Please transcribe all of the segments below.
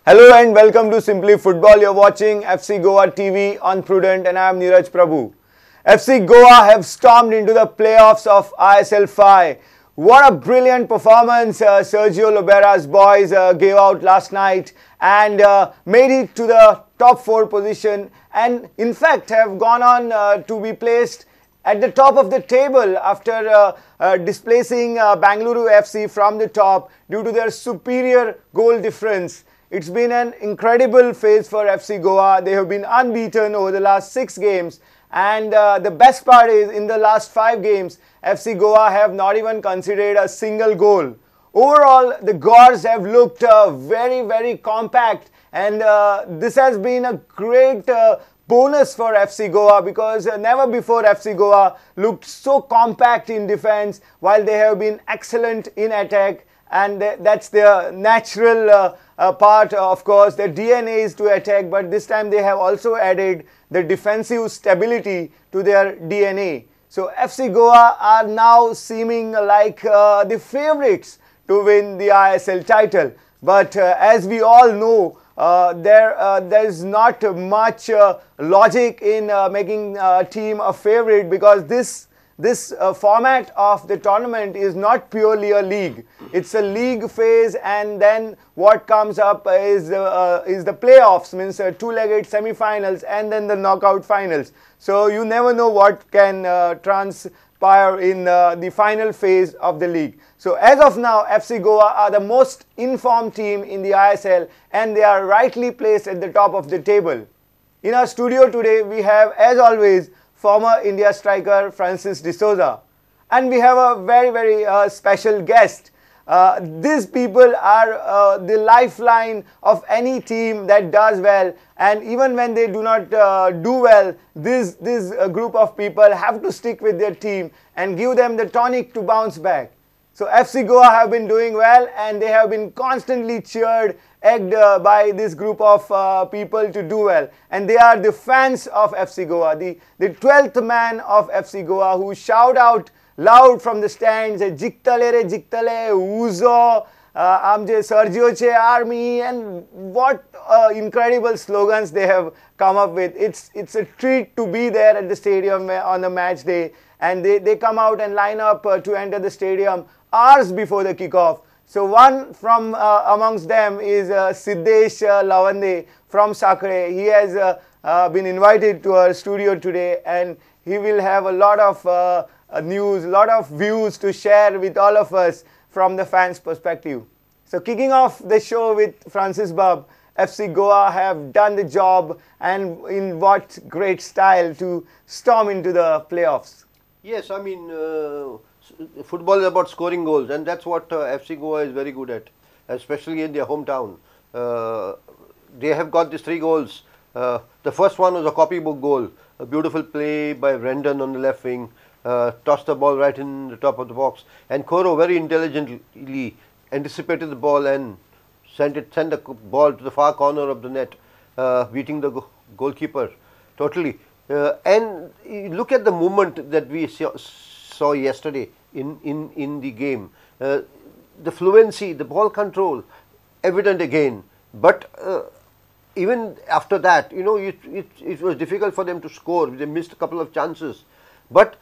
Hello and welcome to Simply Football. You're watching FC Goa TV on Prudent and I am Neeraj Prabhu. FC Goa have stormed into the playoffs of ISL 5. What a brilliant performance Sergio Lobera's boys gave out last night and made it to the top 4 position and in fact have gone on to be placed at the top of the table after displacing Bangalore FC from the top due to their superior goal difference. It's been an incredible phase for FC Goa. They have been unbeaten over the last 6 games and the best part is in the last 5 games FC Goa have not even conceded a single goal. Overall the Gors have looked very compact and this has been a great bonus for FC Goa because never before FC Goa looked so compact in defense while they have been excellent in attack. And that's their natural part, of course. Their DNA is to attack, but this time they have also added the defensive stability to their DNA. So FC Goa are now seeming like the favorites to win the ISL title. But as we all know, there is not much logic in making a team a favorite because this format of the tournament is not purely a league. It's a league phase and then what comes up is the playoffs, means two-legged semi-finals and then the knockout finals. So you never know what can transpire in the final phase of the league. So as of now, FC Goa are the most informed team in the ISL and they are rightly placed at the top of the table. In our studio today, we have, as always, former India striker Francis D'Souza. And we have a very special guest. These people are the lifeline of any team that does well, and even when they do not do well, this group of people have to stick with their team and give them the tonic to bounce back. So FC Goa have been doing well and they have been constantly cheered, egged by this group of people to do well. And they are the fans of FC Goa, the 12th man of FC Goa who shout out loud from the stands, Jiktale re Jiktale, Uzo, Amje Sergio Che Army, and what incredible slogans they have come up with. It's a treat to be there at the stadium on the match day, and they come out and line up to enter the stadium hours before the kickoff. So one from amongst them is Siddesh Lavande from Sakre. He has been invited to our studio today and he will have a lot of news, a lot of views to share with all of us from the fans' perspective. So kicking off the show with Francis Bub, FC Goa have done the job and in what great style to storm into the playoffs. Yes, I mean, football is about scoring goals and that's what FC Goa is very good at, especially in their hometown. They have got these 3 goals. The first one was a copybook goal, a beautiful play by Brendan on the left wing, tossed the ball right in the top of the box, and Koro very intelligently anticipated the ball and sent the ball to the far corner of the net, beating the goalkeeper totally. And look at the movement that we saw yesterday in the game. The fluency, the ball control, evident again. But even after that, you know, it was difficult for them to score. They missed a couple of chances. But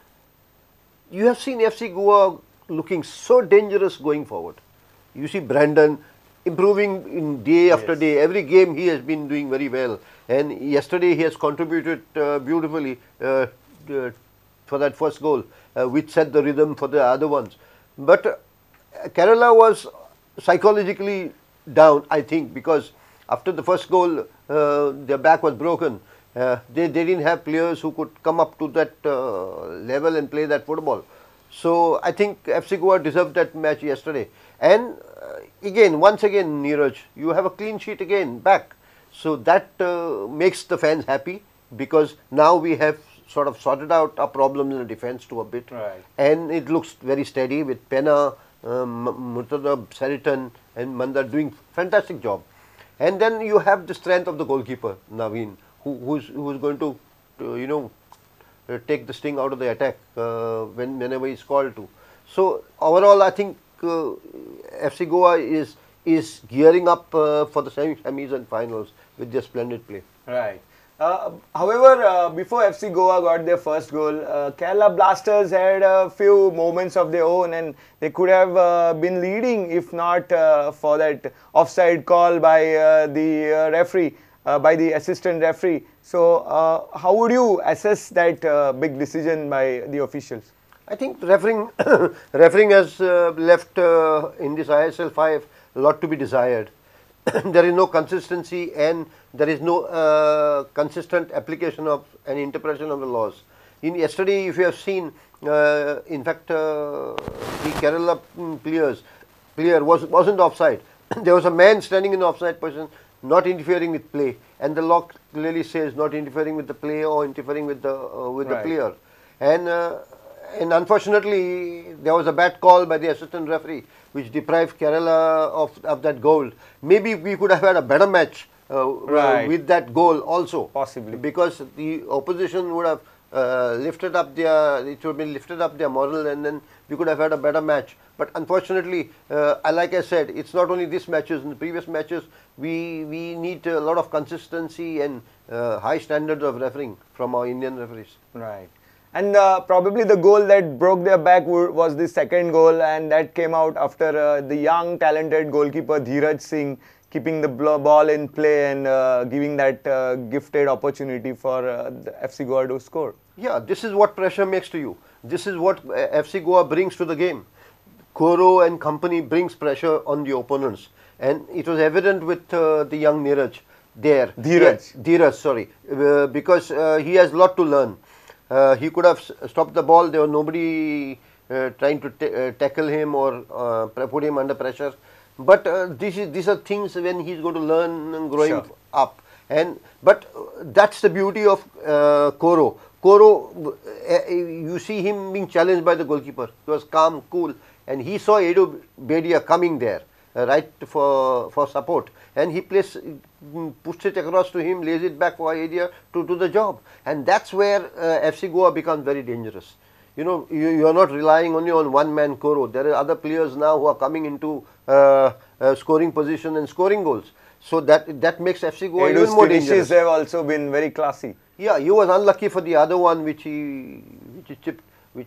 you have seen FC Goa looking so dangerous going forward. You see Brandon improving in day after day. Every game he has been doing very well. And yesterday he has contributed beautifully for that first goal, which set the rhythm for the other ones. But Kerala was psychologically down, I think, because after the first goal, their back was broken. They didn't have players who could come up to that level and play that football. So I think FC Goa deserved that match yesterday. And once again, Neeraj, you have a clean sheet again back. So that makes the fans happy because now we have sort of sorted out our problems in the defense to a bit. Right. And it looks very steady with Penna, Murtada, Seritan and Mandar doing fantastic job. And then you have the strength of the goalkeeper, Naveen, who's going to, you know, take the sting out of the attack whenever he's called to. So overall, I think FC Goa is is gearing up for the semis and finals with their splendid play. Right. However, before FC Goa got their first goal, Kerala Blasters had a few moments of their own, and they could have been leading if not for that offside call by the referee, by the assistant referee. So, how would you assess that big decision by the officials? I think refereeing refereeing has left in this ISL 5 a lot to be desired. There is no consistency and there is no consistent application of and interpretation of the laws. In yesterday, if you have seen, in fact, the Kerala player wasn't offside. There was a man standing in the offside position, not interfering with play, and the law clearly says not interfering with the play or interfering with the player. And unfortunately, there was a bad call by the assistant referee, which deprived Kerala of that goal. Maybe we could have had a better match with that goal also. Possibly. Because the opposition would have lifted up their moral, and then we could have had a better match. But unfortunately, like I said, it's not only this matches. In the previous matches, we need a lot of consistency and high standards of refereeing from our Indian referees. Right. And probably the goal that broke their back was the second goal, and that came out after the young talented goalkeeper Dheeraj Singh keeping the ball in play and giving that gifted opportunity for the FC Goa to score. Yeah, this is what pressure makes to you. This is what FC Goa brings to the game. Koro and company brings pressure on the opponents, and it was evident with the young Neeraj there. Dheeraj, sorry, because he has a lot to learn. He could have stopped the ball. There was nobody trying to tackle him or put him under pressure. But these are things when he's going to learn and growing up. But that's the beauty of Koro. Koro, you see him being challenged by the goalkeeper. He was calm, cool, and he saw Edu Bedia coming there, right, for support, and he pushed it across to him, lays it back for Edia to do the job, and that's where FC Goa becomes very dangerous. You know, you are not relying only on one man Koro. There are other players now who are coming into scoring position and scoring goals. So that makes FC Goa even more dangerous. Have also been very classy. Yeah, he was unlucky for the other one which he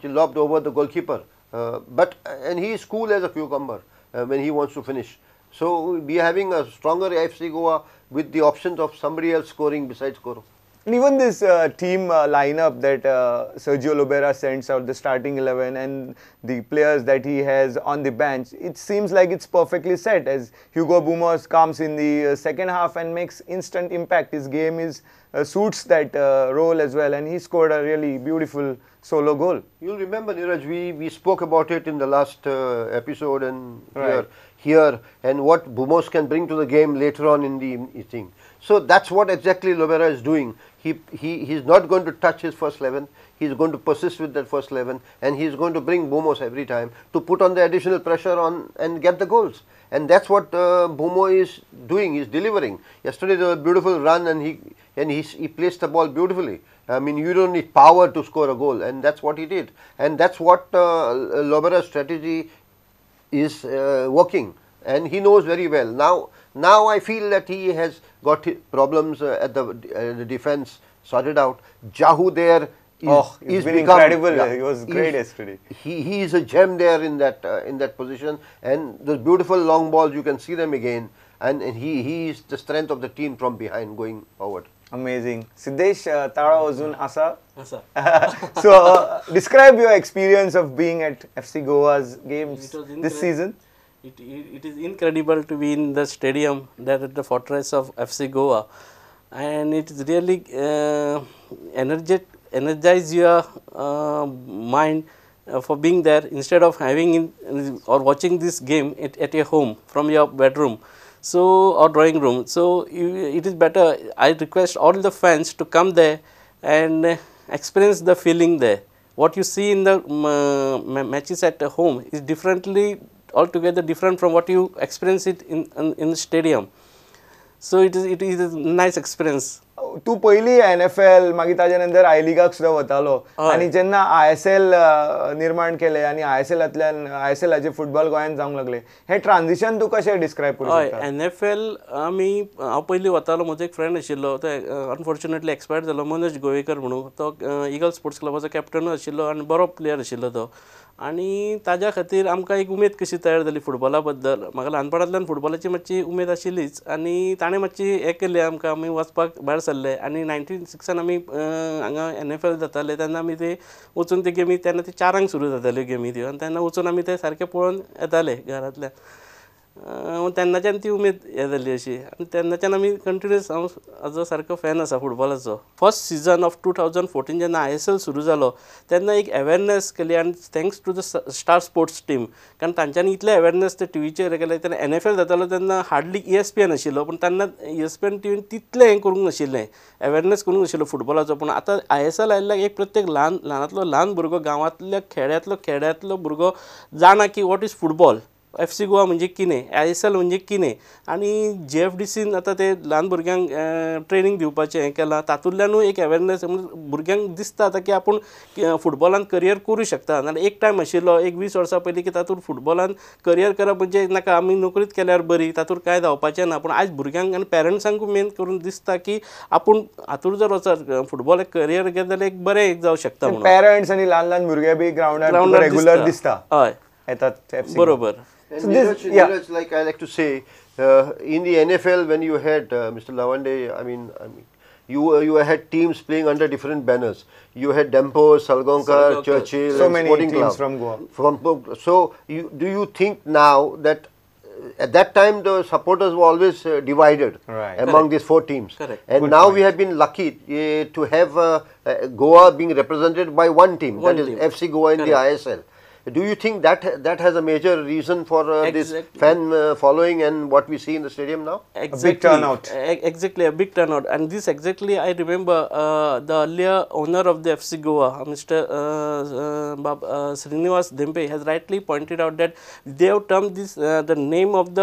lobbed over the goalkeeper. And he is cool as a cucumber when he wants to finish. So we are having a stronger FC Goa with the options of somebody else scoring besides Koro. And even this team lineup that Sergio Lobera sends out, the starting 11 and the players that he has on the bench, it seems like it's perfectly set as Hugo Bumos comes in the second half and makes instant impact. His game suits that role as well, and he scored a really beautiful solo goal. You'll remember, Neeraj, we spoke about it in the last episode and here and what Bumos can bring to the game later on in the thing. So that's what exactly Lobera is doing. He's not going to touch his first 11. He's going to persist with that first 11, and he's going to bring Bumos every time to put on the additional pressure on and get the goals. And that's what Bumo is doing. He's delivering. Yesterday there was a beautiful run, and he placed the ball beautifully. I mean, you don't need power to score a goal, and that's what he did. And that's what Lobera's strategy is working, and he knows very well. Now I feel that he has got problems at the defense sorted out. Jahu there he's been incredible. Yeah, he was great yesterday. He is a gem there in that position, and the beautiful long balls, you can see them again, and he is the strength of the team from behind going forward. Amazing. Siddesh, Tara Ozun Asa. So, describe your experience of being at FC Goa's games this season. It is incredible to be in the stadium there at the fortress of FC Goa, and it is really energize your mind for being there instead of having or watching this game at your home from your bedroom or drawing room. So it is better. I request all the fans to come there and experience the feeling there. What you see in the matches at home is altogether different from what you experience it in the stadium. So it is a nice experience. तू पयली NFL मागीर ताजे नंतर आय लिगाक सुद्दां वतालो आनी जेन्ना ISL निर्माण केले आनी ISLाचे फुटबॉल गोंयांत जावंक लागले हे ट्रान्झिशन तू कशें डिस्क्रायब करूं शकता? NFL हांव पयलीं वतालो, म्हजो एक फ्रेंड आशिल्लो, तो अनफॉर्च्युनेटली एक्सपायर जालो, मनोज गोवेकर म्हणून. तो इगल स्पोर्ट्स क्लबाचो कॅप्टनूय आशिल्लो आनी बरो प्लेयर आशिल्लो तो. आनी ताज्या खातीर आमकां एक उमेद कशी तयार जाली फुटबॉला बद्दल. म्हाका ल्हानपणांतल्यान फुटबॉलाची मातशी उमेद आशिल्लीच आनी ताणें मातशी हें केलें आमकां, आमी वचपाक भायर सरले आनी 96 आमी हांगा NFL जाताले तेन्ना आमी ते वचून ते गेमी, तेन्ना ते 4 सुरू जाताल्यो गेमी त्यो, आनी तेन्ना वचून आमी ते सारके पळोवन येताले घरांतल्यान. तेन्नाच्यान ती उमेद हें जाली अशी, आनी तेन्नाच्यान आमी कंटिन्युअस हांव हाजो सारको फॅन आसा फुटबॉलाचो. फर्स्ट सिजन ऑफ 2014 जेन्ना ISL सुरू जालो तेन्ना एक अवेरनेस केली, आनी thanks to the Star Sports team, कारण तांच्यांनी इतले अवेरनेस ते टीव्हीचेर केले. तेन्ना NFL जातालो तेन्ना हार्डली ESPN आशिल्लो, पूण तेन्ना ESPN टीव्हीन तितलें हें करूंक नाशिल्लें, अवेरनेस करूंक नाशिल्लो फुटबॉलाचो. पूण आतां ISL आयिल्ल्याक एक प्रत्येक ल्हानांतलो ल्हान भुरगो, गांवांतल्या खेड्यांतलो भुरगो जाणा की what is football, FC Goa म्हणजे कितें, ISL म्हणजे कितें. आनी JFDCन आतां ते ल्हान भुरग्यांक ट्रेनींग दिवपाचें हें केलां, तातूंतल्यानूय एक अवेरनेस भुरग्यांक दिसता आतां की आपूण फुटबॉलान करियर करूं शकता. नाजाल्यार एक टायम आशिल्लो एक 20 वर्सां पयलीं की तातूंत फुटबॉलान करियर करप म्हणजे नाका, आमी नोकरीच केल्यार बरी, तातूंत कांय जावपाचें ना. पूण आयज भुरग्यांक आनी पेरंट्सांकूय मेन करून दिसता की आपूण हातूंत जर वचत फुटबॉल करियर केलें जाल्यार एक बरें एक जावं शकता म्हणून. पेरंट्स आनी ल्हान भुरगे बी ग्रावंडार रेगुलर दिसता. हय, येतात बरोबर. And Neeraj, like I like to say, in the NFL when you had Mr. Lawande, I mean, you had teams playing under different banners. You had Dempo, Salgonkar, Churchill, so and many Sporting teams Club. from Goa. So do you think now that at that time the supporters were always divided among these 4 teams? Correct. And Good now point. we have been lucky to have Goa being represented by one team, that is FC Goa in the ISL. Do you think that has a major reason for this fan following and what we see in the stadium now? Exactly. A big turnout. Exactly, a big turnout. And this exactly, I remember the earlier owner of the FC Goa, Mr. Srinivas Dempe, has rightly pointed out that they have termed this the name of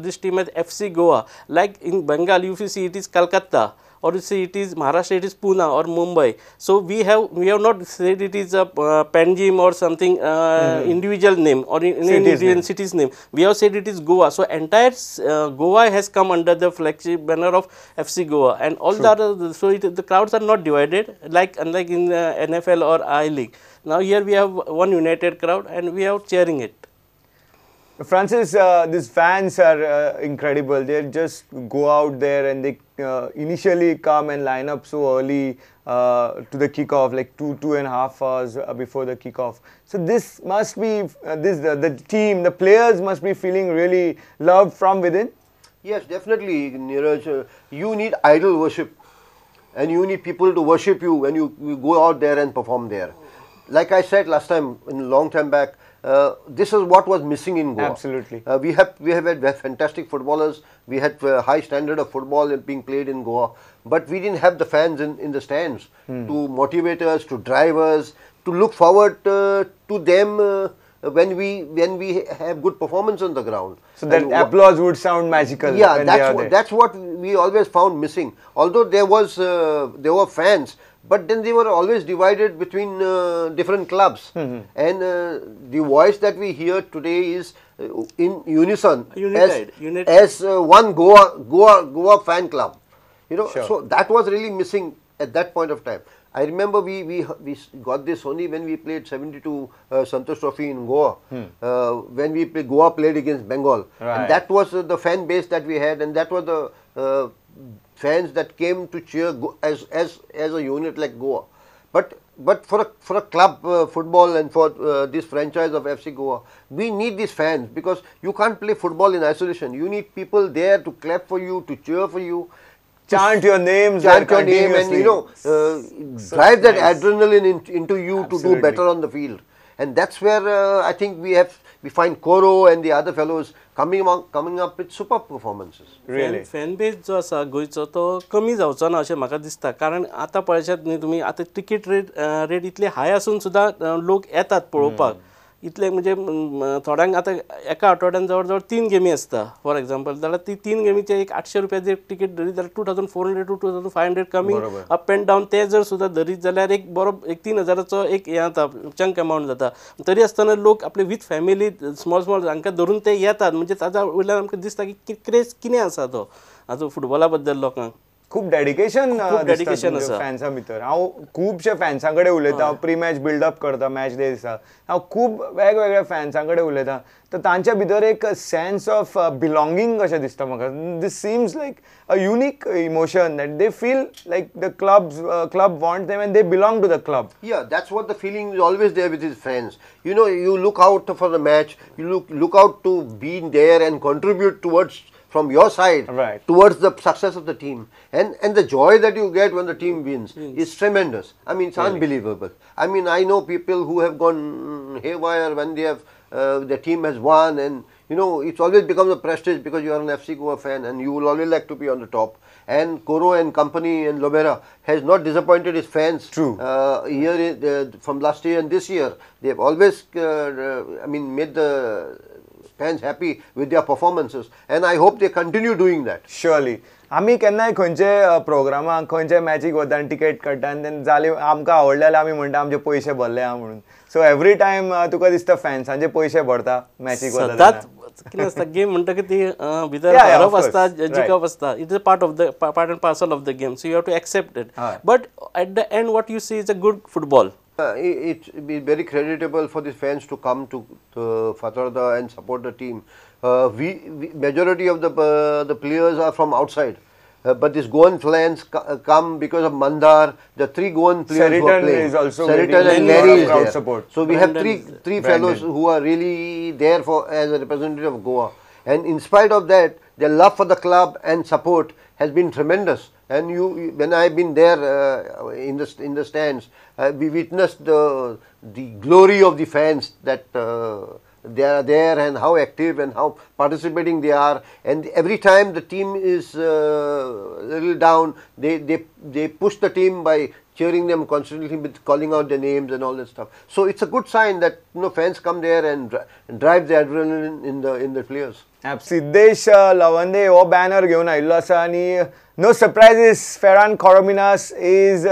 this team as FC Goa. Like in Bengal, if you see it is Calcutta, or you see it is Maharashtra, it is Pune or Mumbai. So we have not said it is a Panjim or something individual name or in Indian city's name. We have said it is Goa. So entire Goa has come under the flagship banner of FC Goa, and all the other, so the crowds are not divided unlike in NFL or I League. Now here we have one united crowd and we are cheering it. Francis, these fans are incredible. They just go out there and they initially come and line up so early to the kickoff, like 2.5 hours before the kickoff. So this must be the team, the players must be feeling really loved from within. Yes, definitely, Neeraj. You need idol worship, and you need people to worship you when you go out there and perform there. Like I said last time, a long time back, this is what was missing in Goa. Absolutely. We have had fantastic footballers. We had high standard of football being played in Goa, but we didn't have the fans in the stands to motivate us, to drive us, to look forward to them when we have good performance on the ground. So that applause would sound magical. Yeah, when that's what we always found missing. Although there were fans, but then they were always divided between different clubs, and the voice that we hear today is in unison, United. as one Goa fan club. You know, so that was really missing at that point of time. I remember we got this only when we played 72 Santosh Trophy in Goa, when Goa played against Bengal, and that was the fan base that we had, and that was the fans that came to cheer as a unit like Goa. But for a club football and for this franchise of FC Goa, we need these fans, because you can't play football in isolation. You need people there to clap for you, to cheer for you, chant your names, and drive that adrenaline into you to do better on the field. And that's where I think we find Koro and the other fellows coming up with superb performances. Really? Fan base जो आसा गोंयचो तो कमी जावचो ना अशें म्हाका दिसता. कारण आतां पळयशात न्ही तुमी, आतां टिकेट रेट इतले हाय आसून सुद्दां लोक येतात पळोवपाक. इतले म्हणजे थोड्यांक आतां एका आठवड्यान जवळ जवळ 3 गेमी आसता फॉर एक्झाम्पल, जाल्यार ती 3 गेमीचे एक 800 रुपयाची टिकेट धरीत जाल्यार 2400 to 2500 coming up and down ते जर सुद्दां धरीत जाल्यार एक बरो एक 3000चो एक हे जाता, चंक अमावंट जाता. तरी आसतना लोक आपले वीथ फॅमिली स्मॉल स्मॉल हांकां धरून ते येतात. म्हणजे ताच्या वयल्यान आमकां दिसता की क्रेज कितें आसा तो हाजो फुटबॉला बद्दल लोकांक. खूप डेडिकेशन आसा फॅन्सा भितर. हांव खुबशे फॅन्सां कडेन उलयता, हांव प्री मॅच बिल्डअप करता मॅच डे दिसा. हांव खूब वेगवेगळ्या फॅन्सां कडेन उलयता, तर तांच्या भितर एक सेन्स ऑफ बिलोंगींग कशें दिसता म्हाका. This seems like a unique emotion that they feel like the club want them and they belong to the club. Yeah, that's what the feeling is always there with his friends. You know, you look out for the match, you look out to be there and contribute towards from your side towards the success of the team, and the joy that you get when the team wins is tremendous. I mean, it's unbelievable. I mean, I know people who have gone haywire when they have their team has won, and you know, it's always becomes a prestige because you are an FC Goa fan and you will always like to be on the top. And Koro and company and Lobera has not disappointed his fans. True. From last year and this year, they have always made the fans happy with their performances, and I hope they continue doing that. Surely. आमी केन्नाय खंयचे प्रोग्रामाक खंयचे मॅचीक वता आनी ticket काडटा आनी तेन्ना जाले आमकां आवडले जाल्यार आमी म्हणटा आमचे पयशे भरले आहा म्हणून. सो एवरी टायम तुका दिसता फॅन्सांचे पयशे भरता मॅचीक वता कितें आसता गेम म्हणटा की ती भितर हरप आसता जिखप आसता. It is part and parcel of the game, so you have to accept it. But at the end what you see is a good football. It be very creditable for the fans to come to Fatarda and support the team. Majority of the players are from outside, but these Goan fans come because of Mandar. The 3 Goan players who are playing. Seritan and Larry is there. Support. So we have three fellows who are really there as a representative of Goa. And in spite of that, their love for the club and support has been tremendous. And when I've been there in the stands, we witnessed the glory of the fans, that they are there and how active and how participating they are. And every time the team is a little down, they push the team by cheering them constantly with calling out their names and all that stuff. So it's a good sign that fans come there and drive the adrenaline in the players. Siddhesh Lawande हो banner घेवन आयिल्लो आसा आनी no surprises Ferran Corominas is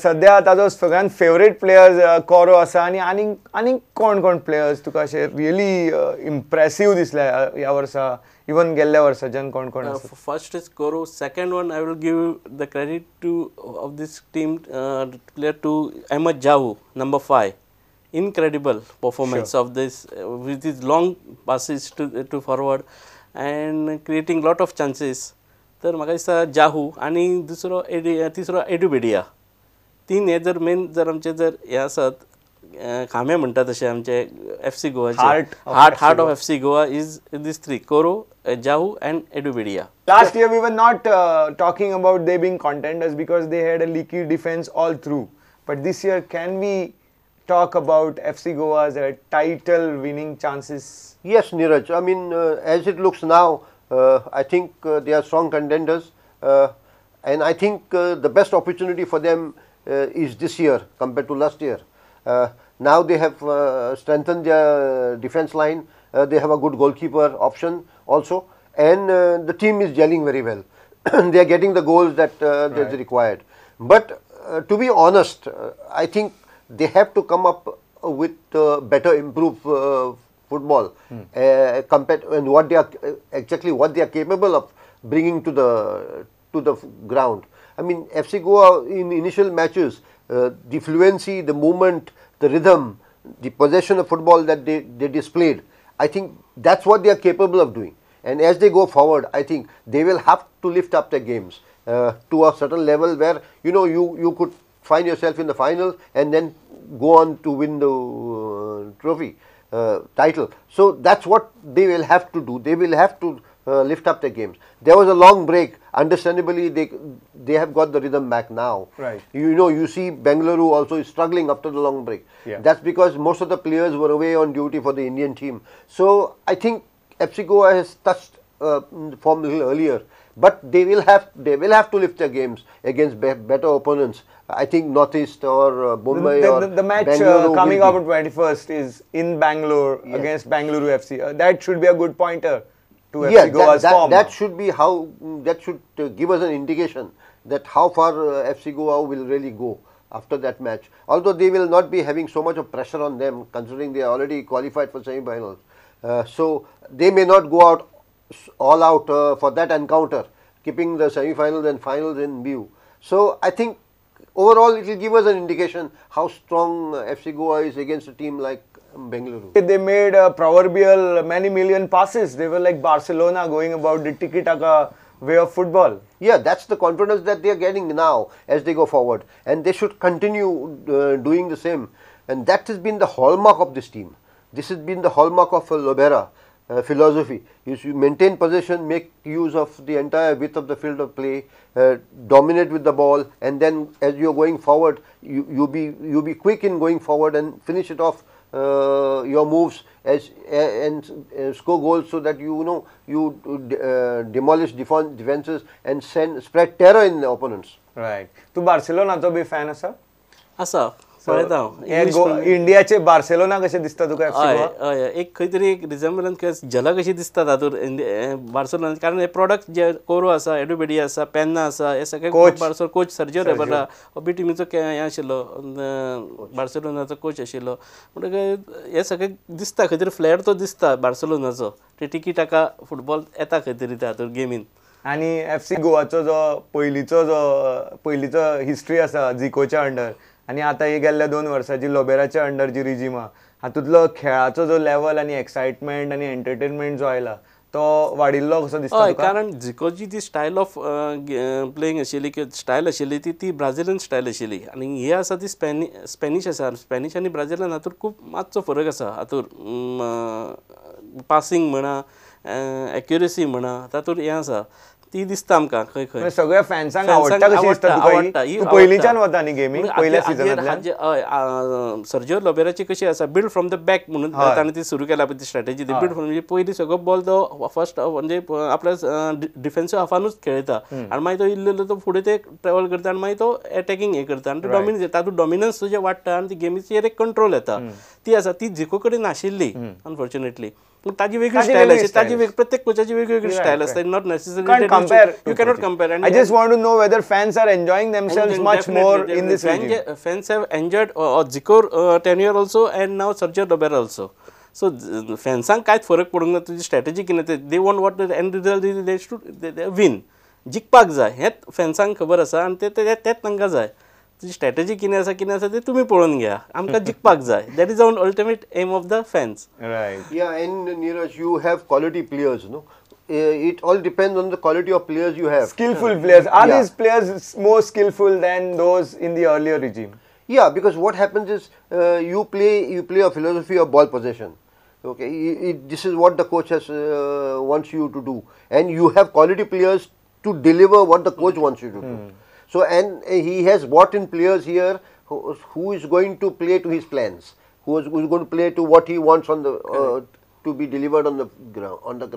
सद्या ताजो सगळ्यान favourite player कोरो आसा. आनी कोण प्लेयर्स तुका अशे रियली इम्प्रेसिव्ह दिसले ह्या वर्सा इवन गेल्ल्या वर्साच्यान कोण आसा? First is Coro. Second one I will give the credit to of this team player to Ahmed Jahouh, number 5. Incredible performance of this with his long passes to forward and creating lot of chances. तर म्हाका दिसता जाहू आनी तिसरो एडुबेडिया, 3 हे जर main जर आमचे जर हे आसत खांबे म्हणटा तशे आमचे FC गोवाचे heart of FC Goa is these 3 कोरो, जाहू and एडुबेडिया. Last year we were not talking about they being contenders because they had a leaky defense all through, but this year can we talk about FC Goa's title winning chances? Yes, Neeraj. I mean, as it looks now, I think they are strong contenders, and I think the best opportunity for them is this year compared to last year. Now they have strengthened their defense line. They have a good goalkeeper option also, and the team is gelling very well. They are getting the goals that that's required. But to be honest, I think they have to come up with better improved football compared and what they are capable of bringing to the ground. I mean, FC Goa in initial matches, the fluency, the movement, the rhythm, the possession of football that they displayed, I think that's what they are capable of doing. And as they go forward, I think they will have to lift up their games to a certain level where you could find yourself in the final and then go on to win the trophy title. So that's what they will have to do. They will have to lift up their games. There was a long break. Understandably, they have got the rhythm back now. Right. You see Bengaluru also is struggling after the long break. Yeah. That's because most of the players were away on duty for the Indian team. So I think FC Goa has touched form a little earlier. but they will have to lift their games against better opponents. I think Northeast or Mumbai or the match Bengaluru coming will up on 21st is in Bangalore against Bengaluru FC. That should be a good pointer to FC Goa's form. That should be how that should give us an indication that how far FC Goa will really go after that match. Although they will not be having so much of pressure on them, considering they are already qualified for semi-finals, so they may not go out all out for that encounter, keeping the semi-finals and finals in view. So I think overall it will give us an indication how strong FC Goa is against a team like Bengaluru. They made a proverbial many million passes. They were like Barcelona going about the tiki-taka way of football. Yeah, that's the confidence that they are getting now as they go forward, and they should continue doing the same. And that has been the hallmark of this team. This has been the hallmark of Lobera philosophy. You maintain possession, make use of the entire width of the field of play, dominate with the ball, and then as you are going forward, you be quick in going forward and finish it off your moves and score goals, so that you demolish defenses and spread terror in the opponents. Right. तू बार्सिलोनाचो B fan आसा? आसा पळयता इंडियाचे Barcelona कशें दिसता तुका? हय एक खंय तरी एक रिझेंबलन्स झलक कशी दिसता तातूंत बार्सिलोना, कारण हे प्रॉडक्ट जे कोरो आसा, एडुबेडी आसा, पेन्ना आसा, हे सगळे कोच सर्जिओ रेबेरा हो बी टिमीचो हे आशिल्लो, बार्सिलोनाचो कोच आशिल्लो. म्हणटकीर हे सगळे दिसता खंय तरी फ्लॅर तो दिसता बार्सिलोनाचो, ते टिकी टाका फुटबॉल येता खंय तरी तातूंत गेमीन. आणि FC गोवाचो जो पयलीचो हिस्ट्री आसा झिकोच्या अंडर, आणि आता ही गेल्ल्या 2 वर्सांची लोबेराच्या अंडर जी रिजीम आहा, हातूंतलो खेळाचो जो लेवल आणि एक्साइटमेंट आणि एंटरटेनमेंट जो आयला तो वाडिल्लो कसो दिसता तुका? कारण झिकोची ती स्टायल ऑफ प्लेइंग आशिल्ली किंवा स्टायल आशिल्ली ती ब्राझिलियन स्टायल आशिल्ली, आणि हे आसा ती स्पॅनिश आसा. स्पॅनिश आनी ब्राझिलियन हातूंत खूब मातसो फरक आसा. हातूंत पासिंग म्हणा, एक्युरेसी म्हणा, तातूंत हें आसा ती दिसता आमकां खंय खंय. सगळ्या फॅन्सांक आवडटा कशी दिसता तुका? पयलींच्यान वता न्ही गेमींग पयल्या सिजनांतल्यान. हय, सर्जिओ लोबेराची कशी आसा, बिल्ड फ्रॉम द बॅक म्हणून ताणें ती सुरू केल्या ती स्ट्रॅटेजी. बिल्ड फ्रॉम म्हणजे पयलीं सगळो बॉल तो फर्स्ट म्हणजे आपल्या डिफेन्सिव्ह हाफानूच खेळटा, आनी मागीर तो इल्लो तो फुडें ते ट्रॅवल करता, आनी मागीर तो अटॅकिंग हे करता, आनी तो डॉमिनेट जाता. तातूंत डॉमिनन्स तुजें वाडटा, आनी ती गेमीचेर एक कंट्रोल येता. ती आसा ती झिको कडेन नाशिल्ली अनफॉर्च्युनेटली. ताजी वेगळी स्टायल आसता, ताजी प्रत्येक कोचाची वेगवेगळी स्टायल आसता. Not necessary you cannot compare. And I just want to know whether fans are enjoying themselves much more in this regime. Fans have enjoyed Zico tenure also, and now Sergio Lobera also. So fansank कांयच फरक पडूंक ना. तुजी strategy कितें, they want what the end result they win. जिखपाक जाय हेंच फॅन्सांक खबर आसा, आनी तेच तांकां जाय. तुजी स्ट्रॅटेजी कितें आसा ते तुमी पळोवन घेया, आमकां जिखपाक जाय. That is our ultimate aim of the fans. Right. Yeah, and Neeraj, you have quality players, no? It all depends on the quality of players you have. Skillful players. Are these players more skillful than those in the earlier regime? Yeah, because what happens is you play a philosophy of ball possession. Okay, this is what the coach has wants you to do, and you have quality players to deliver what the coach wants you to do. So, and he has brought in players here who is going to play to his plans, who is going to play to what he wants on the to be delivered on the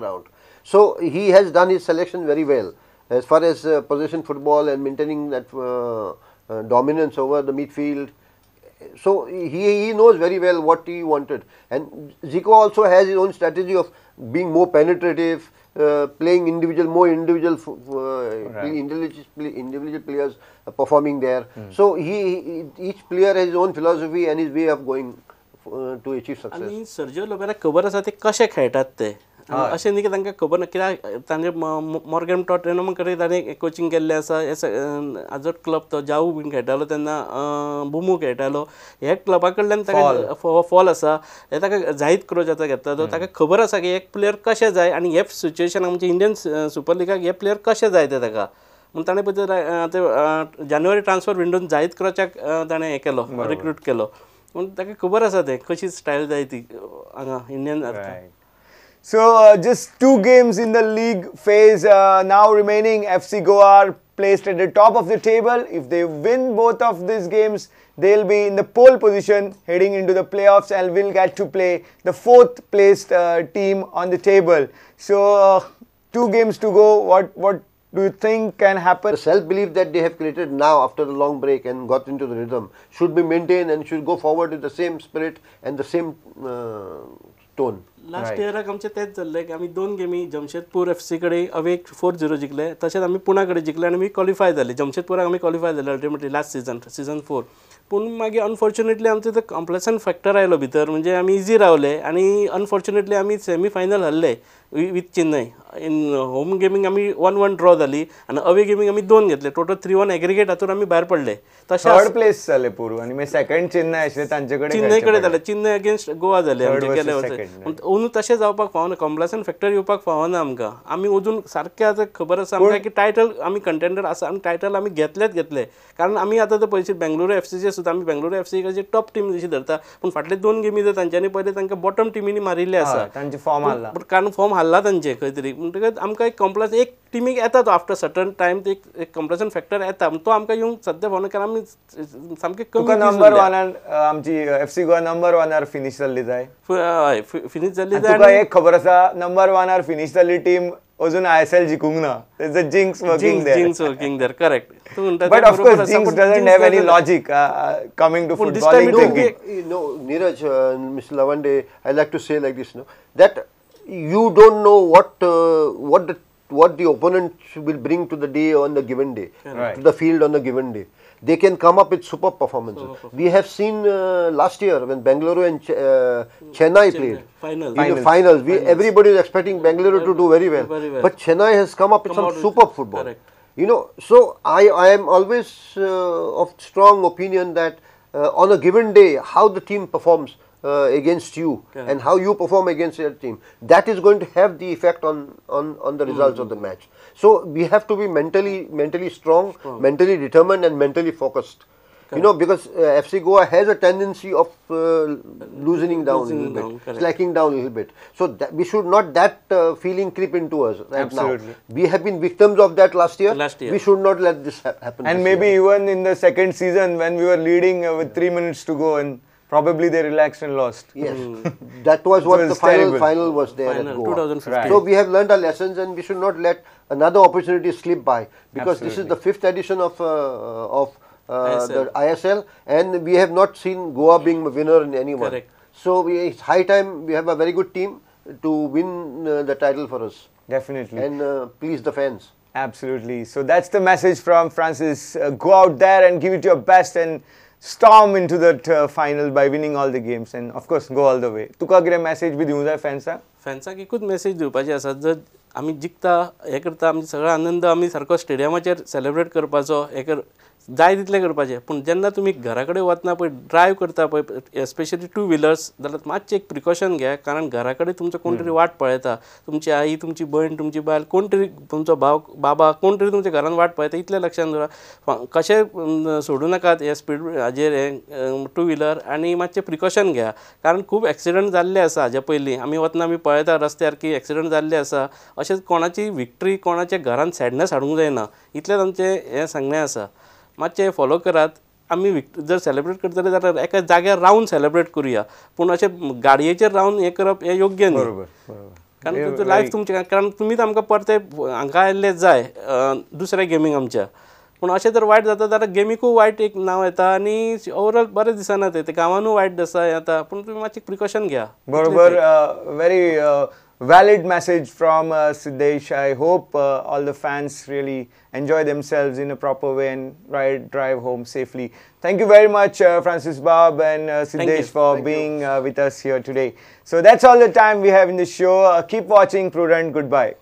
ground. So he has done his selection very well as far as possession football and maintaining that dominance over the midfield. So he knows very well what he wanted, and Zico also has his own strategy of being more penetrative, playing more individual players performing there. So each player has his own philosophy and his way of going to achieve success. आणि Sergio Lobera खबर आसा ते कशे खेळटात ते, अशें न्ही की तांकां खबर ना. कित्याक तांचे मॉर्गन टॉटेनम कडेन ताणें कोचिंग केल्लें आसा. आजोट क्लब तो जाऊ बीन खेळटालो तेन्ना बुमू खेळटालो. हे क्लबा कडल्यान ताका फॉल आसा. हे ताका जायत क्रोजाचो घेतला तो. ताका खबर आसा की एक प्लेयर कशें जाय, आनी हे सिच्युएशन आमचे इंडियन सुपर लिगाक हे प्लेयर कशें जाय ते ताका. म्हणून ताणें पळय जानेवारी ट्रान्सफर विंडोन जायत क्रोचाक ताणें हे केलो, रिक्रूट केलो. म्हणून ताका खबर आसा ते कशी स्टायल जाय ती हांगा Indian. So just 2 games in the league phase now remaining. FC Goa are placed at the top of the table. If they win both of these games, they'll be in the pole position heading into the playoffs and will get to play the 4th placed team on the table. So 2 games to go. What do you think can happen? The self-belief that they have created now after the long break and got into the rhythm should be maintained and should go forward with the same spirit and the same tone. Last इयराक आमचें तेच जाल्लें की आमी 2 गेमी Jamshedpur FC कडेन away 4-0 जिखले, तशेंच आमी पुणा कडेन जिखले आनी आमी क्वॉलिफाय जाले. जमशेदपुराक आमी क्वॉलिफाय जाले अल्टिमेटली लास्ट सीझन 4. पूण मागीर अनफॉर्च्युनेटली आमचो तो कॉम्प्लेक्सन फॅक्टर आयलो भितर, म्हणजे आमी इजी रावले आनी अनफॉर्च्युनेटली आमी सेमी फायनल हरले विथ चेन्नई. इन होम गेमींग आमी 1-1 ड्रॉ जाली आनी अवे गेमींग आमी 2 घेतले. टोटल 3-1 एग्रिगेट हातून आमी भायर पडले. तशें थर्ड प्लेस जाले पूर्व आनी मागीर सेकंड चेन्नई आसले तांचे कडेन चेन्नई कडेन जाले. चेन्नई अगेन्स्ट गोवा जाले आमचे गेले वर्सा. अंदू तशें जावपाक फावना, कॉम्प्लेक्सन फॅक्टर येवपाक फावना आमकां. आमी अजून सारकें आतां खबर आसा आमकां की टायटल आमी कंटेंडर आसा आनी टायटल आमी घेतले. कारण आमी आतां पयलीं बेंगलुरू FCचे सुद्दां आमी बेंगलुरू FC ची टॉप टीम जशी धरता, पूण फाटले 2 गेमी जर तांच्यांनी पयले तांकां बॉटम टिमींनी मारिल्ले आसा. तांचे फॉर्म हारला, कारण फॉर्म हारला तांचे खंय तरी. म्हणटकच आमकां एक कॉम्प्लेक्स एक टिमीक येता तो आफ्टर सर्टन टायम एक कॉम्प्लेक्सन फॅक्टर येता. तो आमकां येवंक सद्या फावना, कारण आमी सामके कमी नंबर 1 आमची FC गोवा नंबर 1 फिनिश जाल्ली जाय. हय फिनिश जाल्ली जाय. तुका एक खबर आसा नंबर 1 फिनिश जाल्ली टीम अजून ISL जिखूंक ना. There's a jinx working there. Jinx working there, correct. But of course, jinx doesn't have any logic coming to footballing thinking. No, Neeraj, Mr. Lavande, I like to say like this, no, that you don't know what the opponent will bring to the day on the given day, to the field on the given day. They can come up with superb performances. We have seen last year when Bengaluru and Chennai played in the finals. Everybody is expecting Bengaluru to do very well, but Chennai has come up with some superb football. Correct. You know, so I am always of strong opinion that on a given day, how the team performs against you and how you perform against your team, that is going to have the effect on the results of the match. So we have to be mentally strong, mentally determined and mentally focused. You know, because FC Goa has a tendency of loosening down a little bit, slacking down a little bit. So that we should not that feeling creep into us right now. We have been victims of that last year. We should not let this happen. And maybe even in the second season when we were leading with 3 minutes to go and probably they relaxed and lost. Yes, that was what the final was there at Goa. 2015. So we have learned our lessons and we should not let another opportunity slip by, because this is the 5th edition of the ISL and we have not seen Goa being a winner in any one. So it's high time we have a very good team to win the title for us. Definitely. And please the fans. Absolutely. So that's the message from Francis. Go out there and give it your best and storm into that final by winning all the games and of course go all the way. तुका कितें message B दिवंक जाय फॅन्साक? फॅन्साक एकूच message दिवपाची आसा, जर आमी जिखता हे करता आमचो सगळो आनंद आमी सारको स्टेडियमाचेर सेलिब्रेट करपाचो, हे जाय तितलें करपाचें. पूण जेन्ना तुमी घरा कडेन वतना पळय ड्रायव्ह करता पळय स्पेशली 2 व्हिलर्स, जाल्यार मातशें एक प्रिकॉशन घ्या. कारण घरा कडेन तुमचो कोण तरी वाट पळयता, तुमची आई, तुमची भयण, तुमची बायल, कोण तरी तुमचो भाव, बाबा, कोण तरी तुमच्या घरान वाट पळयता. इतलें लक्षांत दवरा. कशें सोडूं नाकात हे स्पीड हाजेर हे 2 व्हिलर आनी मातशें प्रिकॉशन घ्या. कारण खूब एक्सिडंट जाल्ले आसा हाज्या पयलीं. आमी वतना आमी पळयता रस्त्यार की एक्सिडंट जाल्ले आसा. अशेंच कोणाची विक्ट्री कोणाच्या घरान सॅडनस हाडूंक जायना, इतलेंच आमचें हें सांगणें आसा. मातशें फॉलो करात. आमी जर सेलिब्रेट करतले जाल्यार एका जाग्यार रावन सेलिब्रेट करुया, पूण अशें गाडयेचेर रावन हें करप हें योग्य न्ही. कारण तुमचो लायफ तुमचें, कारण तुमीच आमकां परते हांगा आयिल्ले जाय दुसऱ्या गेमीक आमच्या. पूण अशें जर वायट जाता जाल्यार गेमीकूय वायट एक नांव येता आनी ओवरऑल बरें दिसना ते गांवानूय वायट आसा येता. पूण तुमी मातशें प्रिकॉशन घ्या. बरोबर. Very valid message from Siddesh. I hope all the fans really enjoy themselves in a proper way and drive home safely. Thank you very much Francis Bab and Siddesh for being with us here today. So that's all the time we have in the show. Keep watching Prudent. Goodbye.